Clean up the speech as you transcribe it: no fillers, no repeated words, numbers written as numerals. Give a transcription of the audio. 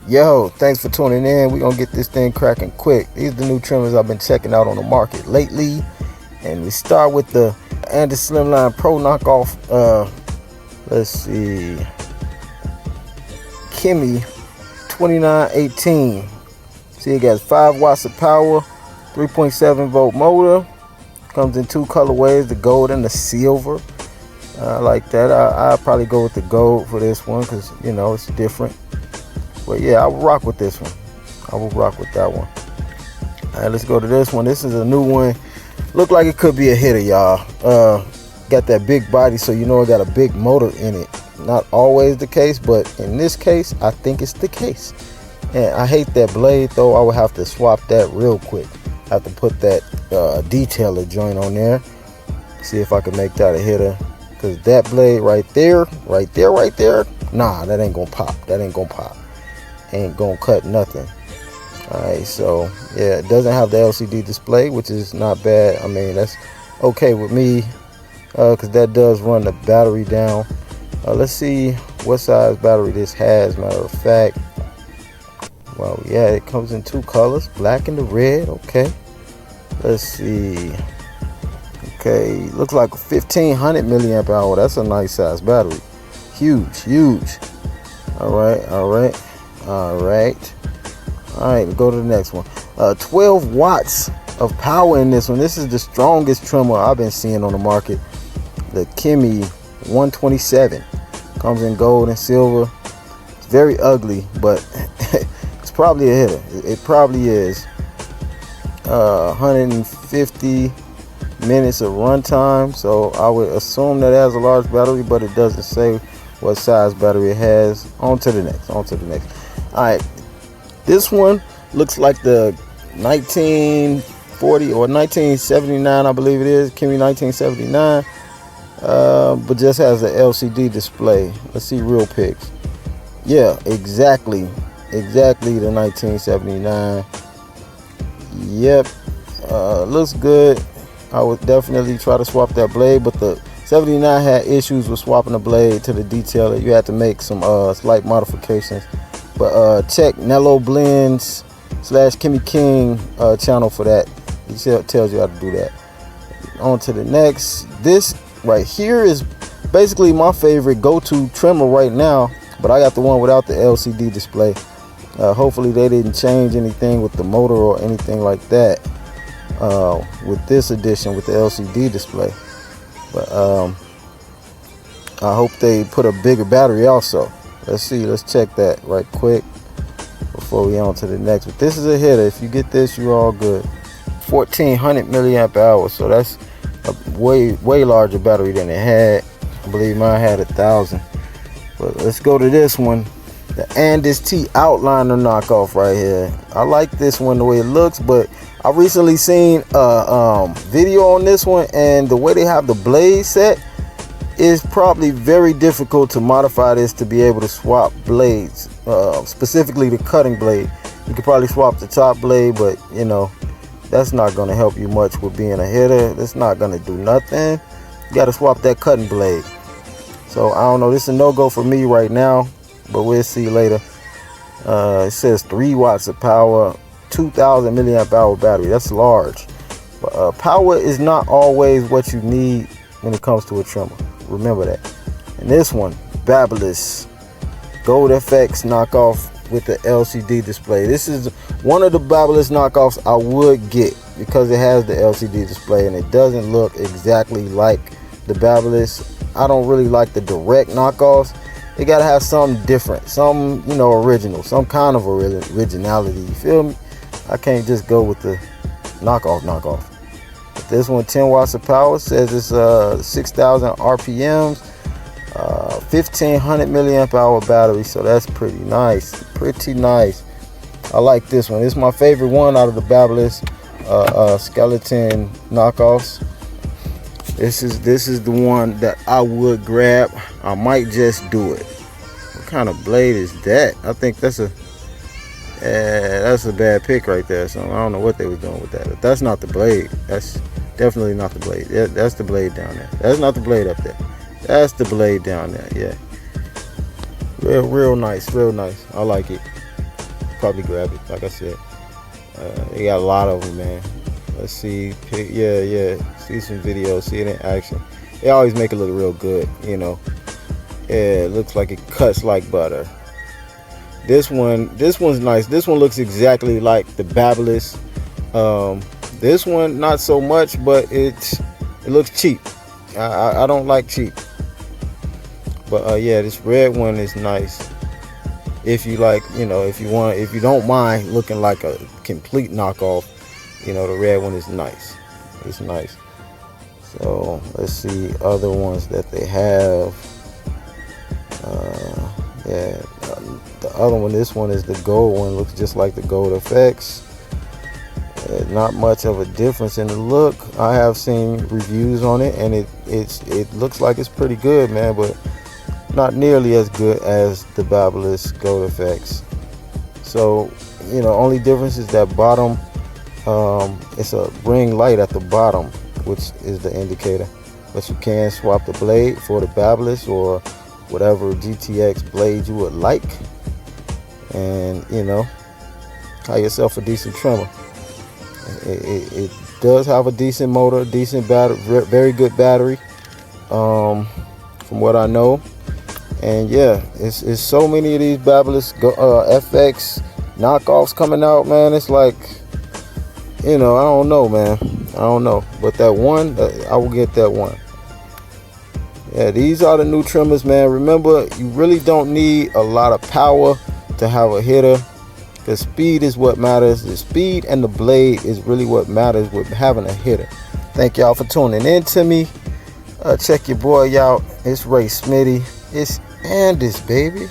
Yo, thanks for tuning in. We're gonna get this thing cracking quick. These are the new trimmers I've been checking out on the market lately. And we start with the Andis Slimline Pro knockoff. Let's see, Kimi 2918. See, it got 5 watts of power, 3.7 volt motor. Comes in 2 colorways, the gold and the silver. I like that. I'll probably go with the gold for this one because, you know, it's different. But yeah, I will rock with this one. I will rock with that one. All right, let's go to this one. This is a new one. Look like it could be a hitter, y'all. Got that big body, so you know it got a big motor in it. Not always the case, but in this case, I think it's the case. And I hate that blade, though. I would have to swap that real quick. I have to put that detailer joint on there. See if I can make that a hitter. Because that blade right there, nah, that ain't gonna pop. That ain't gonna pop. Ain't gonna cut nothing. Alright, so yeah, it doesn't have the LCD display, which is not bad. I mean, that's okay with me, because that does run the battery down. Let's see what size battery this has. Matter of fact, well, yeah, it comes in 2 colors, black and the red. Okay, let's see. Okay, looks like a 1500 milliamp hour. That's a nice size battery. Huge. Alright, we go to the next one. 12 watts of power in this one. This is the strongest trimmer I've been seeing on the market. The Kimi 127. Comes in gold and silver. It's very ugly, but it's probably a hitter. It probably is. 150 minutes of runtime, so I would assume that it has a large battery, but it doesn't say what size battery it has. On to the next. Alright, this one looks like the 1940 or 1979, I believe it is, Kimi 1979, but just has an LCD display. Let's see real pics. Yeah, exactly the 1979. Yep, looks good. I would definitely try to swap that blade, but the 79 had issues with swapping the blade to the detailer. You had to make some slight modifications. But check Nello Blends / Kimi King channel for that. He tells you how to do that. On to the next. This right here is basically my favorite go-to trimmer right now, but I got the one without the LCD display. Hopefully they didn't change anything with the motor or anything like that with this edition with the LCD display. But I hope they put a bigger battery also. Let's see, let's check that right quick before we on to the next. But this is a hitter. If you get this, you're all good. 1400 milliamp hours, so that's a way larger battery than it had. I believe mine had 1000. But let's go to this one, the Andis T Outliner knockoff right here. I like this one the way it looks, but I recently seen a video on this one, and the way they have the blade set is probably very difficult to modify this to be able to swap blades, specifically the cutting blade. You could probably swap the top blade, but you know, that's not going to help you much with being a hitter. That's not going to do nothing. You got to swap that cutting blade. So I don't know, this is a no-go for me right now, but we'll see later. It says 3 watts of power, 2000 milliamp hour battery. That's large, but power is not always what you need when it comes to a trimmer. Remember that. And this one, Babyliss Gold FX knockoff with the LCD display. This is one of the Babyliss knockoffs I would get because it has the LCD display and it doesn't look exactly like the Babyliss. I don't really like the direct knockoffs. They gotta have something different, some, you know, original, some kind of originality. You feel me? I can't just go with the knockoff. But this one, 10 watts of power, says it's 6,000 RPMs, 1500 milliamp hour battery, so that's pretty nice. I like this one. It's my favorite one out of the Babyliss skeleton knockoffs. This is the one that I would grab. I might just do it. What kind of blade is that? I think that's a bad pick right there. So I don't know what they were doing with that. If that's not the blade, that's definitely not the blade. That's the blade down there. That's not the blade up there. That's the blade down there. Yeah. Real nice. I like it. probably grab it. Like I said, they got a lot of them, man. Let's see. Yeah. See some videos. See it in action. They always make it look real good, you know. Yeah, it looks like it cuts like butter. This one's nice. This one looks exactly like the Babyliss. This one not so much, but it looks cheap. I don't like cheap. But yeah, this red one is nice. If you like, you know, if you don't mind looking like a complete knockoff, you know, the red one is nice. It's nice. So let's see other ones that they have. Yeah, the other one, this one is the gold one. Looks just like the Gold FX. Not much of a difference in the look. I have seen reviews on it, and it looks like it's pretty good, man, but not nearly as good as the Babyliss Gold FX. So, you know, only difference is that bottom. It's a ring light at the bottom, which is the indicator. But you can swap the blade for the Babyliss or whatever GTX blade you would like, and you know, have yourself a decent trimmer. It does have a decent motor, decent battery, very good battery, from what I know. And yeah, it's so many of these Babyliss FX knockoffs coming out, man. It's like, you know, I don't know, man. I don't know, but that one, I will get that one. Yeah, these are the new trimmers, man. Remember, you really don't need a lot of power to have a hitter. The speed is what matters. The speed and the blade is really what matters with having a hitter. Thank y'all for tuning in to me. Check your boy out. It's Ray Smitty. It's Andis, baby.